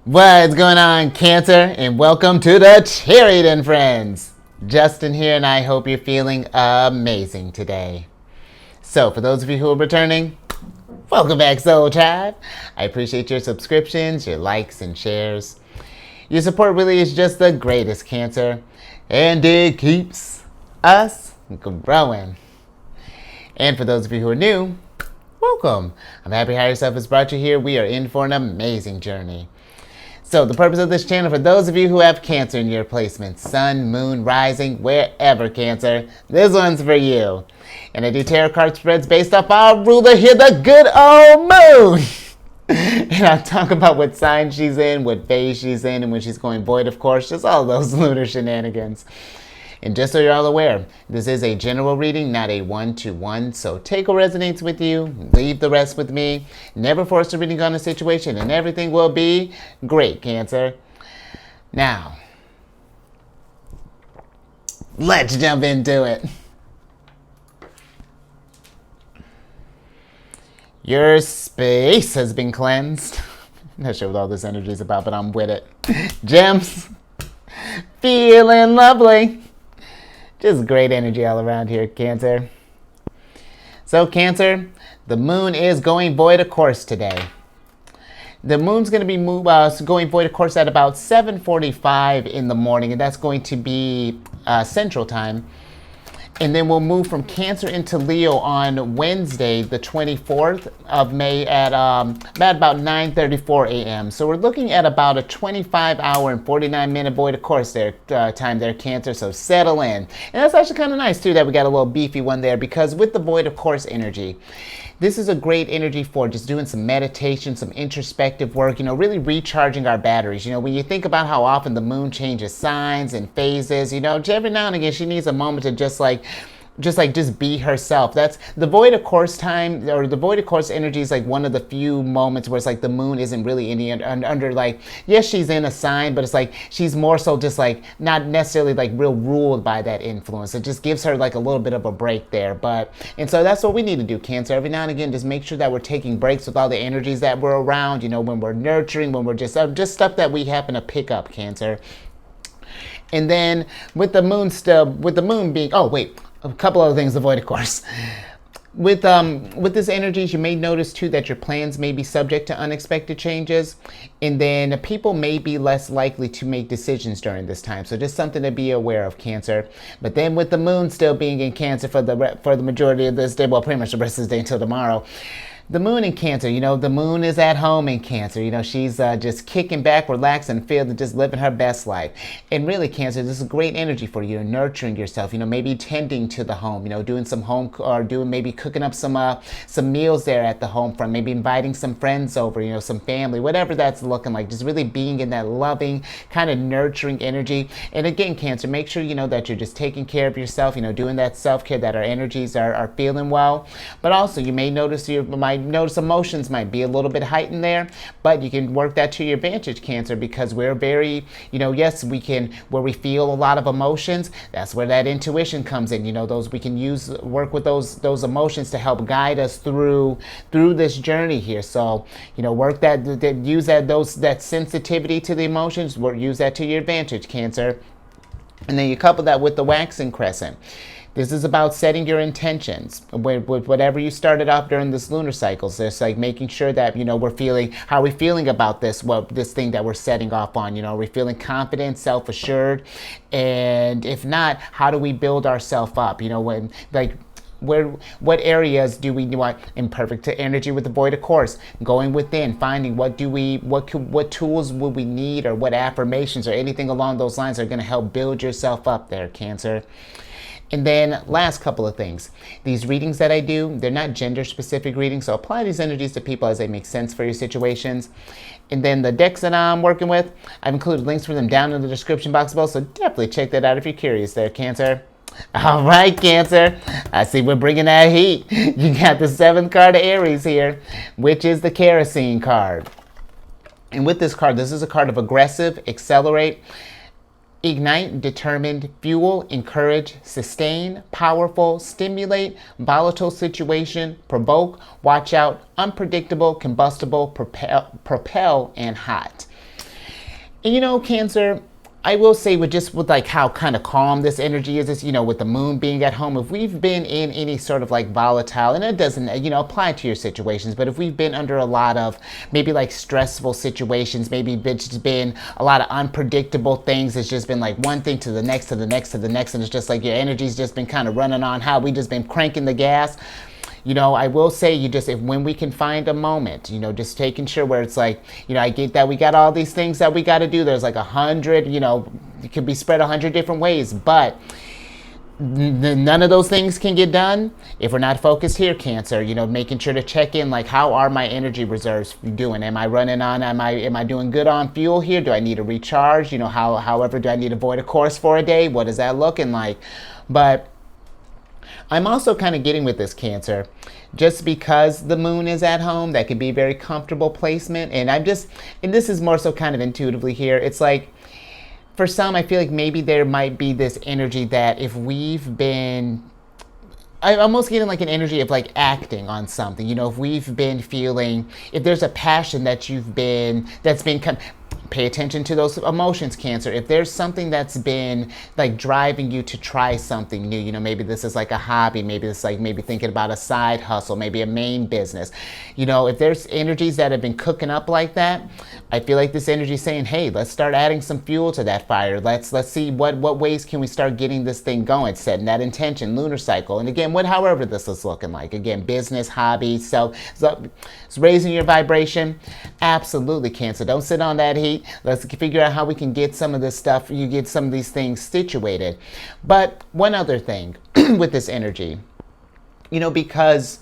What's going on, Cancer? And welcome to the Chariot Friends. Justin here, and I hope you're feeling amazing today. So, for those of you who are returning, welcome back, Soul Tribe. I appreciate your subscriptions, your likes, and shares. Your support really is just the greatest, Cancer, and it keeps us growing. And for those of you who are new, welcome. I'm happy Higher Self has brought you here. We are in for an amazing journey. So the purpose of this channel, for those of you who have Cancer in your placement, Sun, Moon, Rising, wherever, Cancer, this one's for you. And I do tarot card spreads based off our ruler here, the good old Moon. And I'll talk about what sign she's in, what phase she's in, and when she's going void, of course, just all those lunar shenanigans. And just so you're all aware, this is a general reading, not a one-to-one. So take what resonates with you, leave the rest with me. Never force a reading on a situation, and everything will be great, Cancer. Now, let's jump into it. Your space has been cleansed. I'm not sure what all this energy is about, but I'm with it. Gems, feeling lovely. Just great energy all around here, Cancer. So, Cancer, the moon is going void of course today. The moon's going to be going void of course at about 7:45 in the morning, and that's going to be Central Time. And then we'll move from Cancer into Leo on Wednesday, the 24th of May at about 9:34 a.m. So we're looking at about a 25-hour and 49-minute void of course time there, Cancer. So settle in. And that's actually kind of nice, too, that we got a little beefy one there, because with the void of course energy, this is a great energy for just doing some meditation, some introspective work, really recharging our batteries. When you think about how often the moon changes signs and phases, every now and again she needs a moment to just be herself. That's the void of course time, or the void of course energy is like one of the few moments where it's like the moon isn't really under like, yes, she's in a sign, but it's like she's more so just like not necessarily like real ruled by that influence. It just gives her like a little bit of a break there. And so that's what we need to do, Cancer. Every now and again, just make sure that we're taking breaks with all the energies that we're around, when we're nurturing, when we're just stuff that we happen to pick up, Cancer. And then with the moon being, a couple other things to avoid, of course. With this energies, you may notice too that your plans may be subject to unexpected changes, and then people may be less likely to make decisions during this time. So just something to be aware of, Cancer. But then with the moon still being in Cancer for the majority of this day, well, pretty much the rest of this day until tomorrow. The moon in Cancer, the moon is at home in Cancer. She's just kicking back, relaxing, feeling, just living her best life. And really, Cancer, this is great energy for you, nurturing yourself, maybe tending to the home, doing some home, or maybe cooking up some meals there at the home front, maybe inviting some friends over, some family, whatever that's looking like, just really being in that loving, kind of nurturing energy. And again, Cancer, make sure, that you're just taking care of yourself, doing that self-care, that our energies are feeling well. But also, you may notice notice emotions might be a little bit heightened there, but you can work that to your advantage, Cancer, because we're very, yes, we can, where we feel a lot of emotions, that's where that intuition comes in. Those we can work with those emotions to help guide us through this journey here. So, work use that sensitivity to the emotions, use that to your advantage, Cancer. And then you couple that with the waxing crescent. This is about setting your intentions with whatever you started off during this lunar cycles. It's like making sure that, how are we feeling about this thing that we're setting off on? Are we feeling confident, self-assured? And if not, how do we build ourselves up? What areas do we want in perfect energy with the void of course, going within, finding what tools will we need, or what affirmations or anything along those lines are going to help build yourself up there, Cancer. And then last couple of things. These readings that I do, they're not gender specific readings, so apply these energies to people as they make sense for your situations. And then the decks that I'm working with, I've included links for them down in the description box below, so definitely check that out if you're curious there, Cancer. All right, Cancer, I see we're bringing that heat. You got the 7th card of Aries here, which is the kerosene card. And with this card, this is a card of aggressive, accelerate, ignite, determined, fuel, encourage, sustain, powerful, stimulate, volatile situation, provoke, watch out, unpredictable, combustible, propel, and hot. And Cancer, I will say with like how kind of calm this energy is, with the moon being at home, if we've been in any sort of like volatile, and it doesn't, apply to your situations, but if we've been under a lot of maybe like stressful situations, maybe it's just been a lot of unpredictable things, it's just been like one thing to the next, to the next, to the next, and it's just like your energy's just been kind of running on how we just been cranking the gas. I will say if when we can find a moment, just taking sure where it's like, I get that we got all these things that we got to do. There's like 100, it could be spread 100 different ways, but none of those things can get done if we're not focused here, Cancer. Making sure to check in, like, how are my energy reserves doing? Am I running on? Am I doing good on fuel here? Do I need to recharge? However, do I need to avoid a course for a day? What is that looking like? But I'm also kind of getting with this, Cancer, just because the moon is at home, that could be a very comfortable placement. And this is more so kind of intuitively here. It's like, for some, I feel like maybe there might be this energy that if we've been, I'm almost getting like an energy of like acting on something, if we've been feeling, if there's a passion that's been pay attention to those emotions, Cancer. If there's something that's been like driving you to try something new, maybe this is like a hobby, maybe it's like maybe thinking about a side hustle, maybe a main business. If there's energies that have been cooking up like that, I feel like this energy is saying, hey, let's start adding some fuel to that fire. Let's see what ways can we start getting this thing going, setting that intention, lunar cycle. And again, however this is looking like, again, business, hobby, so it's raising your vibration. Absolutely, Cancer. Don't sit on that heat. Let's figure out how we can get some of this stuff, you get some of these things situated. But one other thing with this energy, because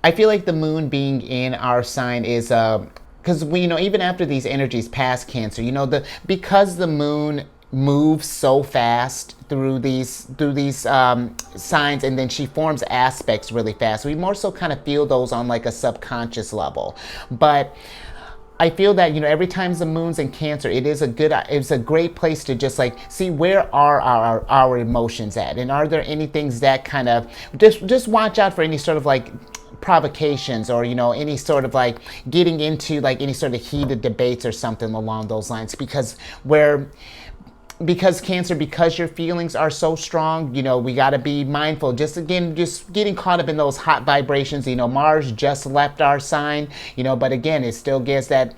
I feel like the moon being in our sign is, because we, even after these energies pass, Cancer, because the moon moves so fast through these signs, and then she forms aspects really fast. We more so kind of feel those on like a subconscious level. But I feel that, every time the moon's in Cancer, it's a great place to just like see where are our emotions at, and are there any things that kind of just watch out for any sort of like provocations, or any sort of like getting into like any sort of heated debates or something along those lines, because Cancer, because your feelings are so strong, we got to be mindful. Just getting caught up in those hot vibrations. Mars just left our sign, but again, it still gets that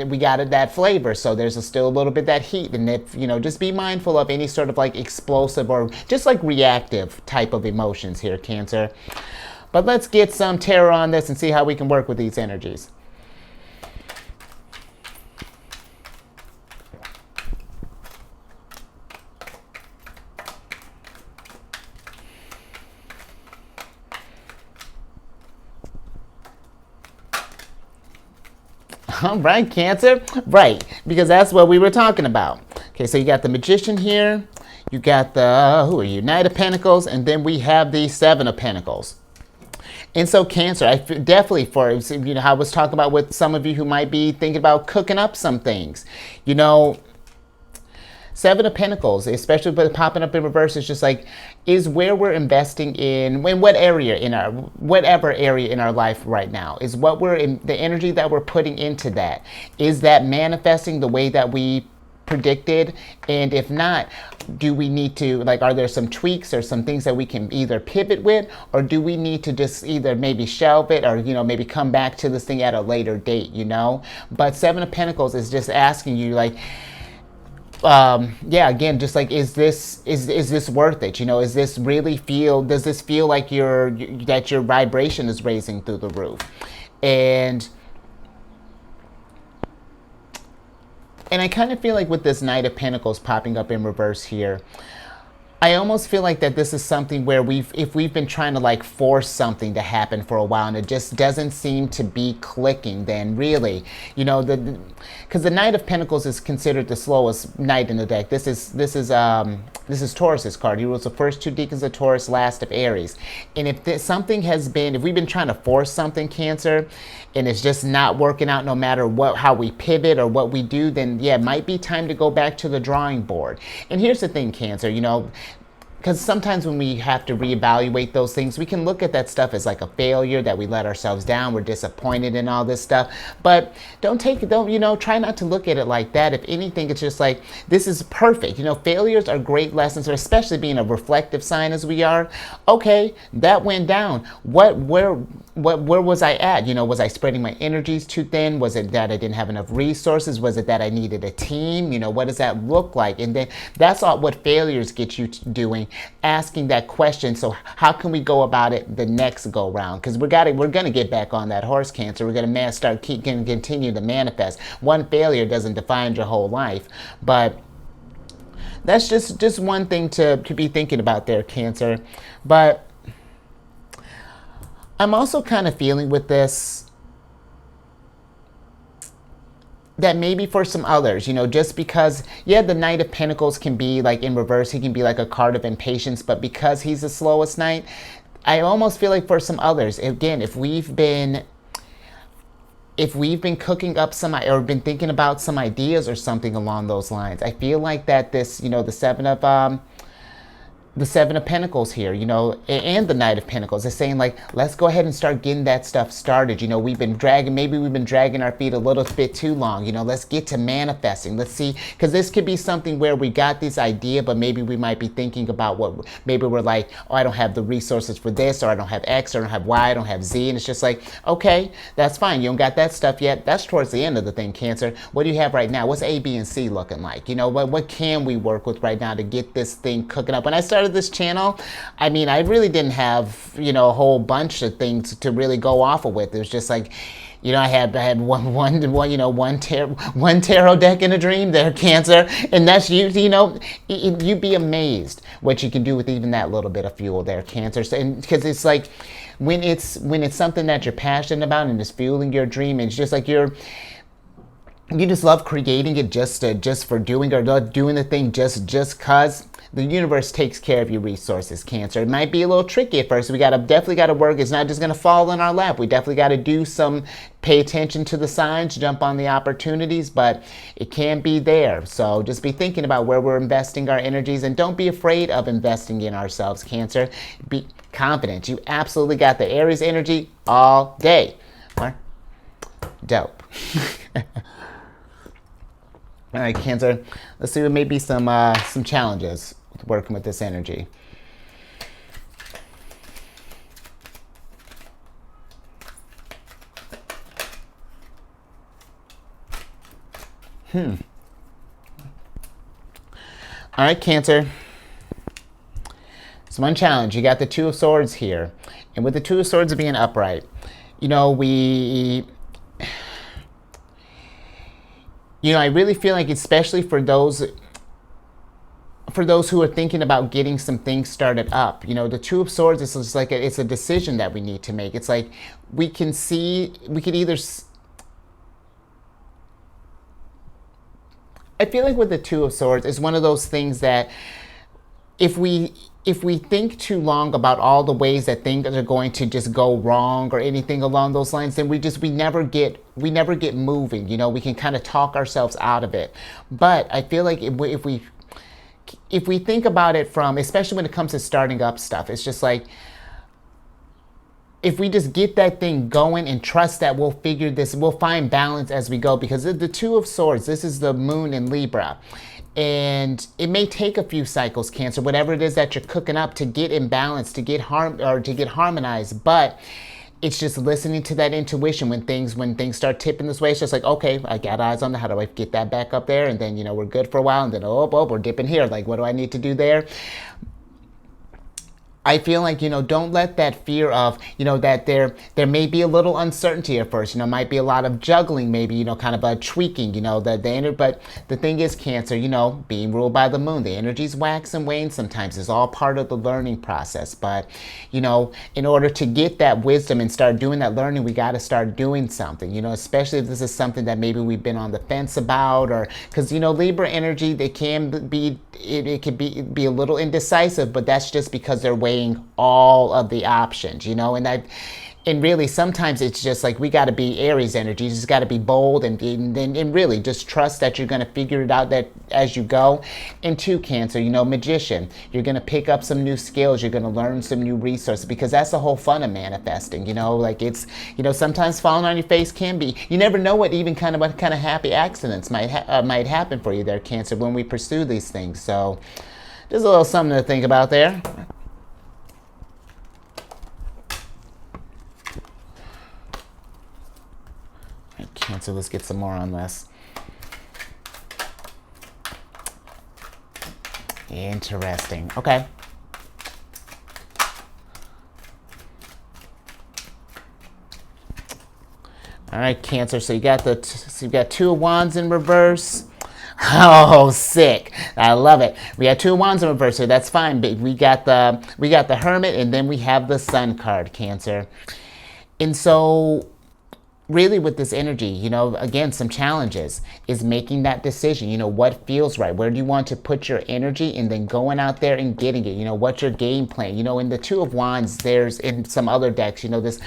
we got that flavor. So there's still a little bit that heat, and if just be mindful of any sort of like explosive or just like reactive type of emotions here, Cancer. But let's get some tarot on this and see how we can work with these energies. All right, Cancer. Right, because that's what we were talking about. Okay, so you got the Magician here. You got the, Knight of Pentacles, and then we have the Seven of Pentacles. And so Cancer, I definitely I was talking about with some of you who might be thinking about cooking up some things. Seven of Pentacles, especially with popping up in reverse, is just like, is where we're investing in whatever area in our life right now, is what we're in, the energy that we're putting into that. Is that manifesting the way that we predicted? And if not, do we need to, like, are there some tweaks or some things that we can either pivot with, or do we need to just either maybe shelve it, or maybe come back to this thing at a later date, But Seven of Pentacles is just asking you, like, again, just like, is this worth it? Does this feel like that your vibration is raising through the roof? And I kind of feel like with this Knight of Pentacles popping up in reverse here, I almost feel like that this is something where if we've been trying to like force something to happen for a while and it just doesn't seem to be clicking, then really, because the Knight of Pentacles is considered the slowest knight in the deck. This is Taurus's card. He rules the first two decans of Taurus, last of Aries. And if we've been trying to force something, Cancer, and it's just not working out no matter how we pivot or what we do, then yeah, it might be time to go back to the drawing board. And here's the thing, Cancer, because sometimes when we have to reevaluate those things, we can look at that stuff as like a failure, that we let ourselves down, we're disappointed in all this stuff. But try not to look at it like that. If anything, it's just like, this is perfect. Failures are great lessons, especially being a reflective sign as we are. Okay, that went down. Where was I at? Was I spreading my energies too thin? Was it that I didn't have enough resources? Was it that I needed a team? What does that look like? And then that's all what failures get you doing, asking that question. So how can we go about it the next go round? Because we're going to get back on that horse, Cancer. We're going to continue to manifest. One failure doesn't define your whole life, but that's just one thing to be thinking about there, Cancer. But I'm also kind of feeling with this that maybe for some others, just because, the Knight of Pentacles can be like in reverse, he can be like a card of impatience, but because he's the slowest knight, I almost feel like for some others, again, if we've been cooking up or been thinking about some ideas or something along those lines, I feel like that this, the Seven of Pentacles here, and the Knight of Pentacles is saying like, let's go ahead and start getting that stuff started. We've been dragging our feet a little bit too long. Let's get to manifesting. Let's see, because this could be something where we got this idea, but maybe we might be thinking about maybe we're like, oh, I don't have the resources for this, or I don't have X, or I don't have Y, I don't have Z. And it's just like, okay, that's fine. You don't got that stuff yet. That's towards the end of the thing, Cancer. What do you have right now? What's A, B, and C looking like? What can we work with right now to get this thing cooking up? When I started this channel, I really didn't have a whole bunch of things to really go off of with. It was just like, I had one tarot deck in a dream there, Cancer, and that's you'd be amazed what you can do with even that little bit of fuel there, Cancer. And because it's like when it's something that you're passionate about and it's fueling your dream, it's just like you just love creating it just for doing, or love doing the thing just cause. The universe takes care of your resources, Cancer. It might be a little tricky at first. We definitely got to work. It's not just going to fall in our lap. We definitely got to pay attention to the signs, jump on the opportunities, but it can be there. So just be thinking about where we're investing our energies, and don't be afraid of investing in ourselves, Cancer. Be confident. You absolutely got the Aries energy all day. Dope. All right, Cancer. Let's see what may be some challenges with working with this energy. All right, Cancer. So one challenge. You got the Two of Swords here, and with the Two of Swords being upright, I really feel like, especially for those who are thinking about getting some things started up, the Two of Swords is just like it's a decision that we need to make. It's like we could either. I feel like with the Two of Swords, it's one of those things that if we think too long about all the ways that things are going to just go wrong or anything along those lines, then we never get moving. We can kind of talk ourselves out of it. But I feel like if we think about it from, especially when it comes to starting up stuff, it's just like, if we just get that thing going and trust that we'll find balance as we go, because the Two of Swords, this is the moon in Libra. And it may take a few cycles, Cancer, whatever it is that you're cooking up, to get in balance, to get harmonized. But it's just listening to that intuition when things start tipping this way. It's just like, okay, I got eyes on that. How do I get that back up there? And then, we're good for a while. And then, we're dipping here. Like, what do I need to do there? I feel like, don't let that fear of, that there may be a little uncertainty at first, might be a lot of juggling, maybe, kind of a tweaking, but the thing is, Cancer, being ruled by the moon, the energies wax and wane sometimes. It's all part of the learning process. But, in order to get that wisdom and start doing that learning, we got to start doing something, especially if this is something that maybe we've been on the fence about, or because, Libra energy, it can be a little indecisive, but that's just because they're weighing all of the options, and and really sometimes it's just like we got to be Aries energy. You just got to be bold and really just trust that you're going to figure it out that as you go. And two, Cancer, you know, magician, you're going to pick up some new skills, you're going to learn some new resources, because that's the whole fun of manifesting, you know, like it's, you know, sometimes falling on your face can be, you never know what kind of happy accidents might happen for you there, Cancer, when we pursue these things. So just a little something to think about there. Cancer, let's get some more on this. Interesting. Okay. All right, Cancer. So you got you got Two of Wands in reverse. Oh, sick! I love it. We got Two of Wands in reverse here. That's fine. But we got the Hermit, and then we have the Sun card, Cancer. And so, really with this energy, you know, again, some challenges is making that decision, you know, what feels right, where do you want to put your energy, and then going out there and getting it, you know, what's your game plan, you know. In the Two of Wands, there's in some other decks, you know, this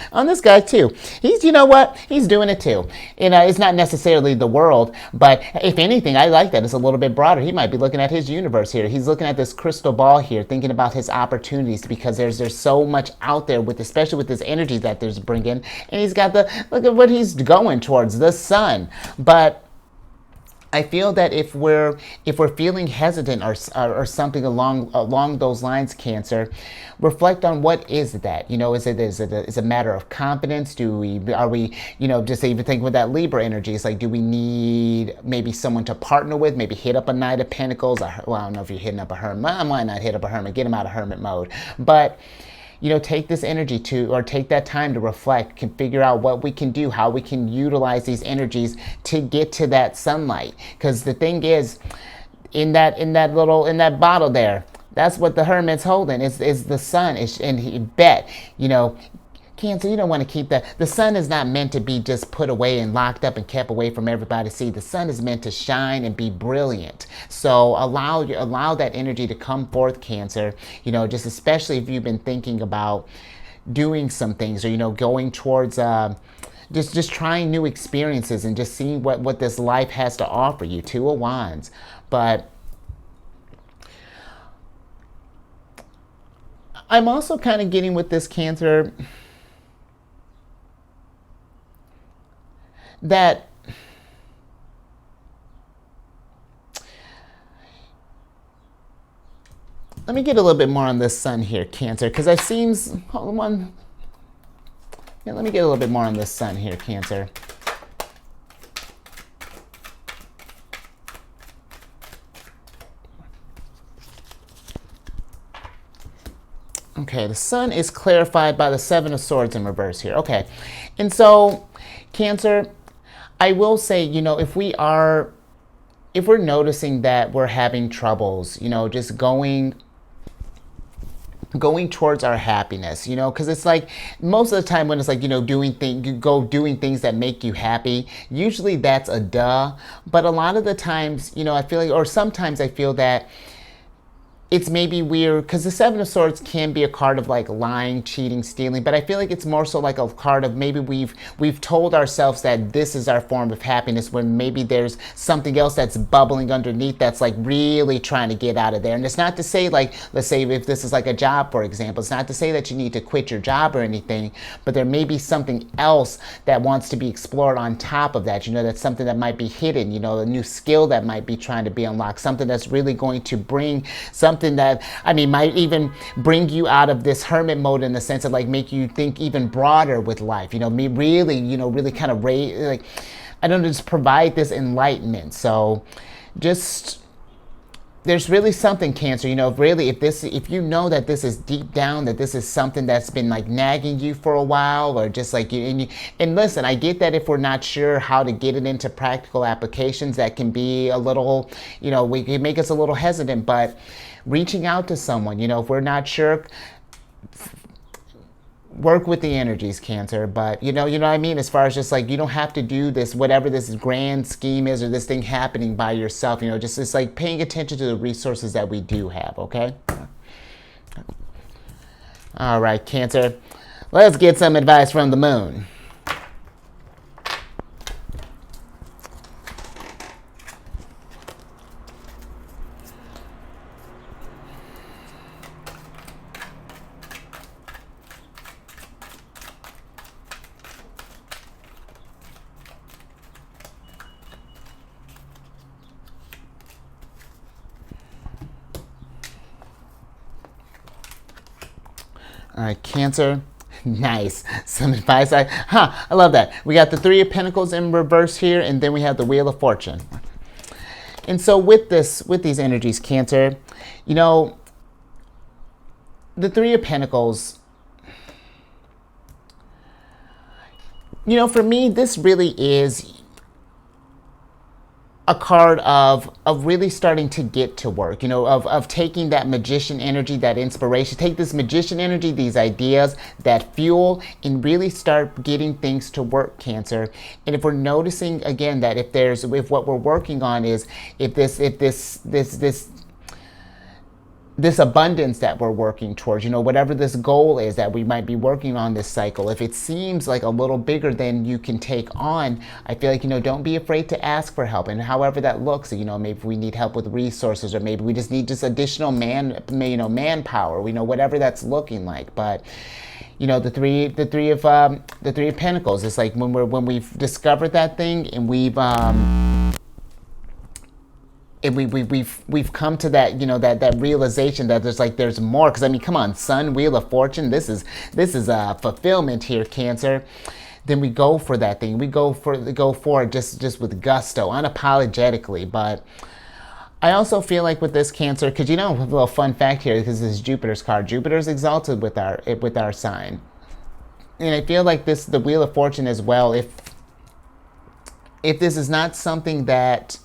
guy too, he's, you know what, he's doing it too, you know, it's not necessarily the world, but if anything, I like that it's a little bit broader. He might be looking at his universe here, he's looking at this crystal ball here, thinking about his opportunities, because there's so much out there with, especially with this energy that there's bringing, and he's got look at what he's going towards, the Sun. But I feel that if we're feeling hesitant or something along those lines, Cancer, reflect on what is that. You know, is it a matter of confidence? Are we, you know, just even think with that Libra energy, it's like, do we need maybe someone to partner with? Maybe hit up a Knight of Pentacles. Well, I don't know if you're hitting up a Hermit. I might not hit up a Hermit. Get him out of Hermit mode. But you know, take this energy or take that time to reflect, can figure out what we can do, how we can utilize these energies to get to that sunlight. Because the thing is, in that bottle there, that's what the Hermit's holding. Is the sun. And he bet, you know, Cancer, you don't want to keep that. The sun is not meant to be just put away and locked up and kept away from everybody to see. The sun is meant to shine and be brilliant. So allow that energy to come forth, Cancer. You know, just especially if you've been thinking about doing some things, or, you know, going towards just trying new experiences and just seeing what this life has to offer you. Two of Wands. But I'm also kind of getting with this, Cancer, that let me get a little bit more on this Sun here, Cancer, because it seems, hold on, yeah, let me get a little bit more on this Sun here, Cancer. Okay, the Sun is clarified by the Seven of Swords in reverse here. Okay, and so, Cancer, I will say, you know, if we're noticing that we're having troubles, you know, just going towards our happiness, you know, because it's like most of the time when it's like, you know, doing things that make you happy, usually that's a duh. But a lot of the times, you know, I feel like, or sometimes I feel that it's maybe weird, because the Seven of Swords can be a card of like lying, cheating, stealing, but I feel like it's more so like a card of maybe we've told ourselves that this is our form of happiness, when maybe there's something else that's bubbling underneath that's like really trying to get out of there. And it's not to say, like, let's say if this is like a job, for example, it's not to say that you need to quit your job or anything, but there may be something else that wants to be explored on top of that. You know, that's something that might be hidden, you know, a new skill that might be trying to be unlocked, something that's really going to bring something that, I mean, might even bring you out of this hermit mode, in the sense of like make you think even broader with life, you know, me really, you know, really kind of like, I don't know, just provide this enlightenment. So just, there's really something, Cancer, you know, really, if you know that this is deep down, that this is something that's been like nagging you for a while, or just like and listen, I get that if we're not sure how to get it into practical applications, that can be a little, you know, we can make us a little hesitant. But reaching out to someone, you know, if we're not sure, work with the energies, Cancer. But you know what I mean, as far as just like, you don't have to do this, whatever this grand scheme is, or this thing happening by yourself, you know, just it's like paying attention to the resources that we do have. Okay, all right, Cancer, Let's get some advice from the moon. All right, Cancer. Nice. Some advice. I love that. We got the Three of Pentacles in reverse here, and then we have the Wheel of Fortune. And so with these energies, Cancer, you know, the Three of Pentacles, you know, for me, this really is a card of really starting to get to work, you know, of taking that magician energy, that inspiration, take this magician energy, these ideas, that fuel, and really start getting things to work, Cancer. And if we're noticing again that if what we're working on is if this abundance that we're working towards, you know, whatever this goal is that we might be working on this cycle, if it seems like a little bigger than you can take on, I feel like, you know, don't be afraid to ask for help. And however that looks, you know, maybe we need help with resources, or maybe we just need additional manpower, you know, whatever that's looking like. But you know, the three of Pentacles, it's like when we've discovered that thing, and we've come to that, you know, that realization that there's more. Because I mean, come on, Sun, Wheel of Fortune, this is fulfillment here, Cancer. Then we go for that thing. We go for it just with gusto, unapologetically. But I also feel like with this, Cancer, because, you know, a little fun fact here, because this is Jupiter's card. Jupiter's exalted with our sign, and I feel like the Wheel of Fortune as well. If this is not something that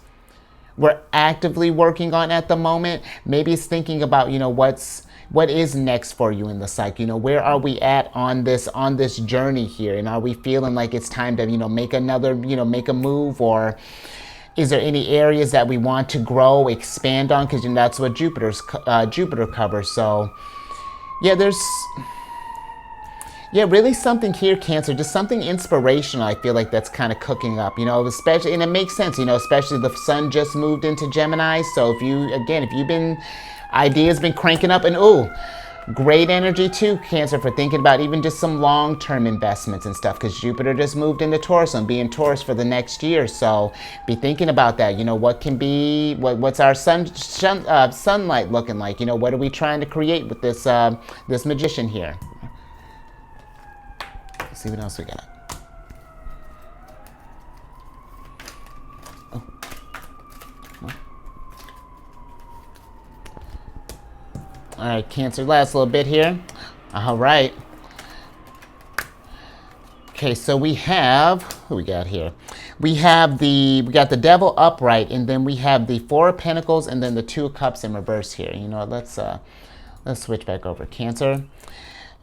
we're actively working on at the moment, maybe it's thinking about, you know, what is next for you in the cycle. You know, where are we at on this journey here, and are we feeling like it's time to, you know, make a move, or is there any areas that we want to grow, expand on? Because, you know, that's what Jupiter covers. So yeah, really something here, Cancer, just something inspirational. I feel like that's kind of cooking up, you know, especially, and it makes sense, you know, especially the sun just moved into Gemini. So if you've been, ideas been cranking up, and great energy too, Cancer, for thinking about even just some long-term investments and stuff, because Jupiter just moved into Taurus and be in Taurus for the next year. So be thinking about that, you know, what's our sunlight looking like, you know, what are we trying to create with this magician here. Let's see what else we got. All right, Cancer, last little bit here. All right. Okay, so we have, who we got here? We got the Devil upright, and then we have the Four of Pentacles, and then the Two of Cups in reverse here. You know, let's switch back over, Cancer,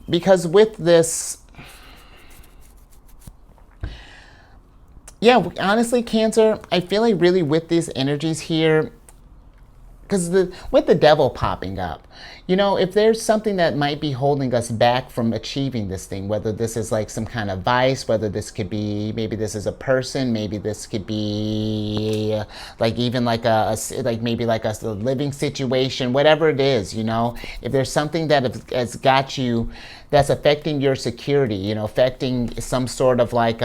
because with this, yeah, honestly, Cancer, I feel like really with these energies here, because with the Devil popping up, you know, if there's something that might be holding us back from achieving this thing, whether this is like some kind of vice, whether this could be, maybe this is a person, maybe this could be like even like maybe like a living situation, whatever it is, you know, if there's something that has got you, that's affecting your security, you know, affecting some sort of like,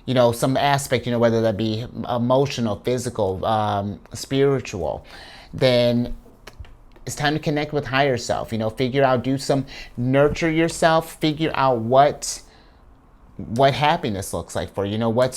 you know, some aspect, you know, whether that be emotional, physical, spiritual, then it's time to connect with higher self, you know, figure out, nurture yourself, figure out what happiness looks like for you. You know, what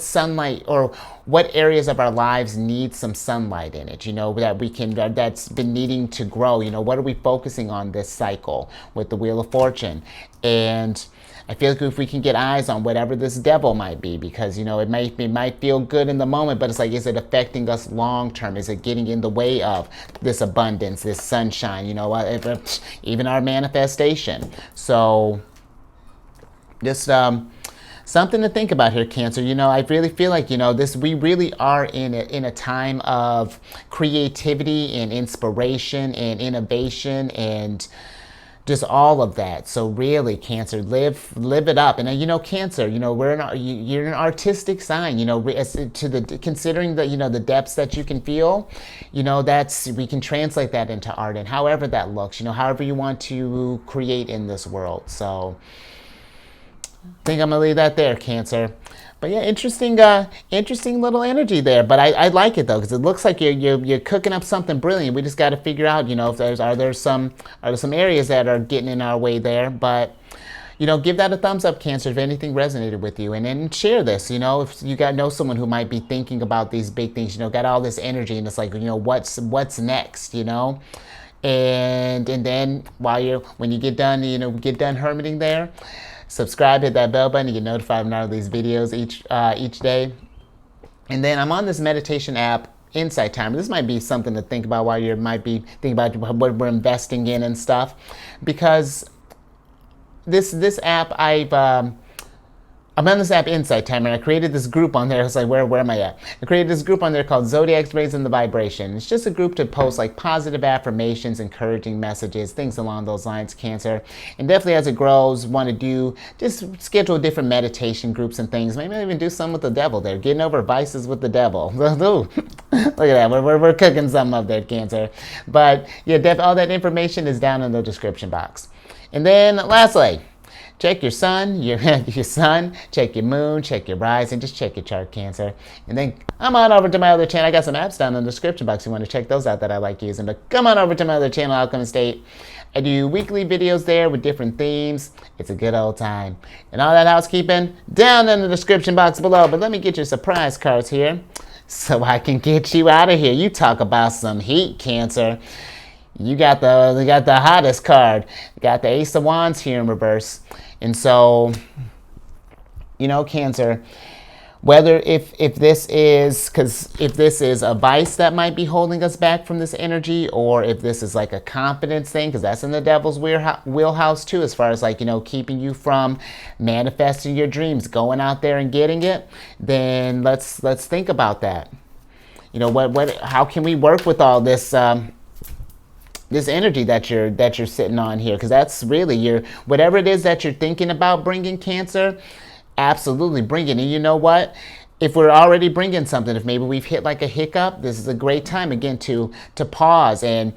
sunlight, or what areas of our lives need some sunlight in it, you know, that's been needing to grow. You know, what are we focusing on this cycle with the Wheel of Fortune? And I feel like if we can get eyes on whatever this Devil might be, because, you know, it might feel good in the moment, but it's like, is it affecting us long term? Is it getting in the way of this abundance, this sunshine, you know, even our manifestation? So just something to think about here, Cancer. You know, I really feel like, you know, we really are in a time of creativity and inspiration and innovation, and just all of that. So really, Cancer, live it up. And you know, Cancer, you know, you're an artistic sign, you know, considering the, you know, the depths that you can feel, you know, we can translate that into art, and however that looks, you know, however you want to create in this world. So I think I'm gonna leave that there, Cancer. But yeah, interesting little energy there. But I like it though, because it looks like you're cooking up something brilliant. We just got to figure out, you know, if are there some areas that are getting in our way there. But you know, give that a thumbs up, Cancer, if anything resonated with you, and then share this. You know, if you know someone who might be thinking about these big things, you know, got all this energy, and it's like, you know, what's next, you know. And then when you get done, you know, hermiting there, subscribe, hit that bell button to get notified when I release videos each day. And then I'm on this meditation app, Insight Timer. This might be something to think about while you might be thinking about what we're investing in and stuff, because this app I'm on this app, Insight Timer, and I created this group on there. I was like, where am I at? I created this group on there called Zodiacs Raising the Vibration. It's just a group to post like positive affirmations, encouraging messages, things along those lines, Cancer. And definitely as it grows, want to just schedule different meditation groups and things. Maybe even do some with the devil there, getting over vices with the devil. Look at that, we're cooking something up there, Cancer. But yeah, all that information is down in the description box. And then lastly, check your sun, your sun, check your moon, check your rising, just check your chart, Cancer. And then come on over to my other channel. I got some apps down in the description box if you want to check those out that I like using. But come on over to my other channel, Alchemist State. I do weekly videos there with different themes. It's a good old time. And all that housekeeping down in the description box below. But let me get your surprise cards here so I can get you out of here. You talk about some heat, Cancer. You got the hottest card. You got the Ace of Wands here in reverse. And so, you know, Cancer, whether if this is a vice that might be holding us back from this energy, or if this is like a confidence thing, because that's in the devil's wheelhouse too, as far as like, you know, keeping you from manifesting your dreams, going out there and getting it, then let's think about that. You know, how can we work with all this this energy that you're sitting on here? Because that's really whatever it is that you're thinking about bringing, Cancer, absolutely bring it. And you know what, if we're already bringing something, if maybe we've hit like a hiccup, this is a great time again to pause and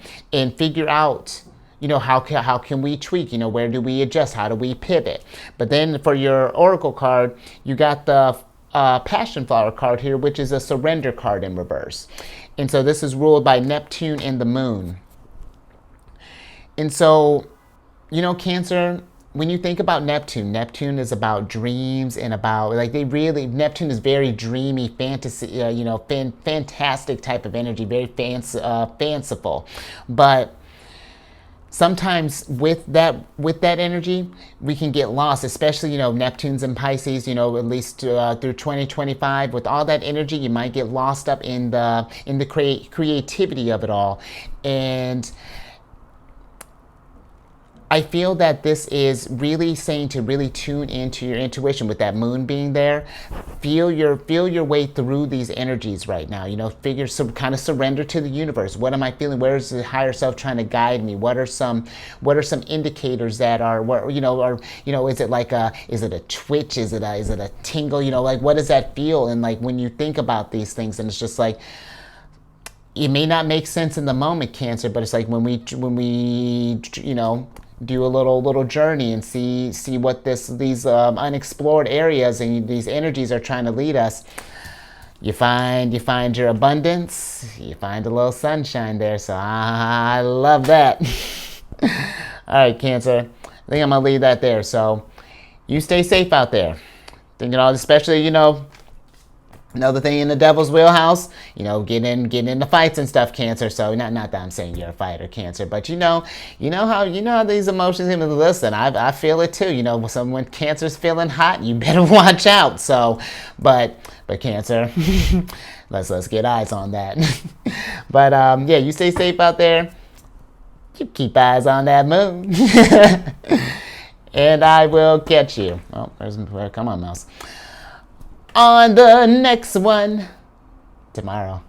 figure out, you know, how can we tweak, you know, where do we adjust, how do we pivot. But then for your oracle card, you got the Passion Flower card here, which is a surrender card in reverse. And so this is ruled by Neptune and the moon. And so, you know, Cancer, when you think about Neptune is about dreams and about, like, Neptune is very dreamy, fantasy, you know, fantastic type of energy, very fanciful. But sometimes with that energy, we can get lost, especially, you know, Neptune's in Pisces, you know, at least through 2025. With all that energy, you might get lost up in the creativity of it all. And I feel that this is really saying to really tune into your intuition with that moon being there. Feel your way through these energies right now. You know, kind of surrender to the universe. What am I feeling? Where is the higher self trying to guide me? What are some indicators that are, is it like is it a twitch? Is it a tingle? You know, like, what does that feel? And like, when you think about these things, and it's just like, it may not make sense in the moment, Cancer, but it's like when we you know, do a little journey and see what these unexplored areas and these energies are trying to lead us. You find your abundance. You find a little sunshine there. So I love that. All right, Cancer. I think I'm gonna leave that there. So you stay safe out there. Thinking all, especially, you know, another thing in the devil's wheelhouse, you know, getting into fights and stuff, Cancer. So not that I'm saying you're a fighter, Cancer, but you know how these emotions. Listen, I feel it too. You know, when Cancer's feeling hot, you better watch out. So, but Cancer, let's get eyes on that. But yeah, you stay safe out there. You keep eyes on that moon, and I will catch you. Oh, come on, mouse. On the next one tomorrow.